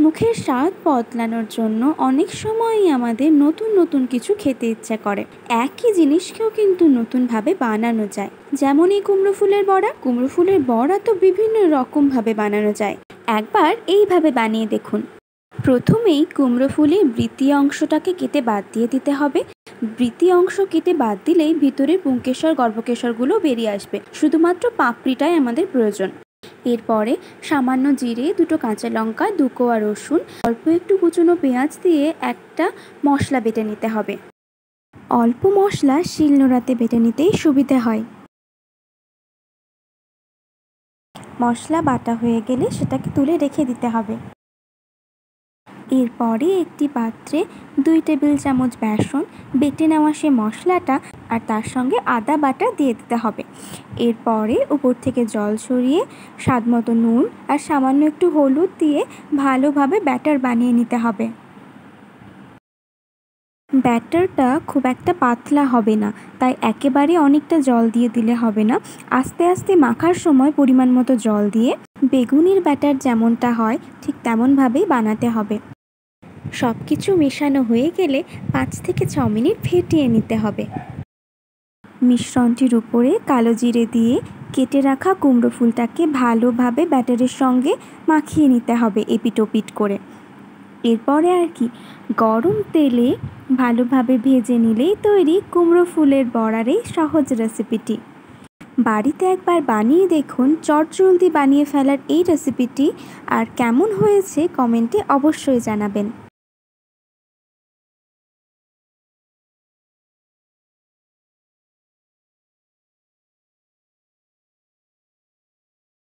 মুখের স্বাদ বদলানোর জন্য অনেক সময়ই আমাদের নতুন নতুন কিছু খেতে ইচ্ছে করে। একই জিনিসকেও কিন্তু নতুনভাবে বানানো যায়। যেমন এই কুমড়ো ফুলের বড়া তো বিভিন্ন রকমভাবে বানানো যায়। একবার এইভাবে বানিয়ে দেখুন। প্রথমেই কুমড়ো ফুলের বৃতি অংশটাকে কেটে বাদ দিয়ে দিতে হবে। বৃতি অংশ কেটে বাদ দিলেই ভিতরের পুংকেশর গর্ভকেশরগুলো বেরিয়ে আসবে। শুধুমাত্র পাপড়িটাই আমাদের প্রয়োজন। এরপরে সামান্য জিরে, 2টো কাঁচা লঙ্কা, 2 কোয়া রসুন, অল্প একটু কুচনো পেঁয়াজ দিয়ে একটা মশলা বেটে নিতে হবে। অল্প মশলা শিলনোড়াতে বেটে নিতেই সুবিধে হয়। মশলা বাটা হয়ে গেলে সেটাকে তুলে রেখে দিতে হবে। এরপরে একটি পাত্রে 2 টেবিল চামচ বেসন, বেটে নেওয়া সে মশলাটা আর তার সঙ্গে আদা বাটা দিয়ে দিতে হবে। এরপরে উপর থেকে জল ছড়িয়ে স্বাদমতো নুন আর সামান্য একটু হলুদ দিয়ে ভালোভাবে ব্যাটার বানিয়ে নিতে হবে। ব্যাটারটা খুব একটা পাতলা হবে না, তাই একেবারে অনেকটা জল দিয়ে দিলে হবে না। আস্তে আস্তে মাখার সময় পরিমাণ মতো জল দিয়ে বেগুনির ব্যাটার যেমনটা হয় ঠিক তেমনভাবেই বানাতে হবে। সব কিছু মেশানো হয়ে গেলে 5 থেকে 6 মিনিট ফেটিয়ে নিতে হবে। মিশ্রণটির উপরে কালো জিরে দিয়ে কেটে রাখা কুমড়ো ফুলটাকে ভালোভাবে ব্যাটারের সঙ্গে মাখিয়ে নিতে হবে এপিট ওপিট করে। এরপরে আর কি, গরম তেলে ভালোভাবে ভেজে নিলেই তৈরি কুমড়ো ফুলের বড়ার এই সহজ রেসিপিটি। বাড়িতে একবার বানিয়ে দেখুন চটজলদি বানিয়ে ফেলার এই রেসিপিটি। আর কেমন হয়েছে কমেন্টে অবশ্যই জানাবেন।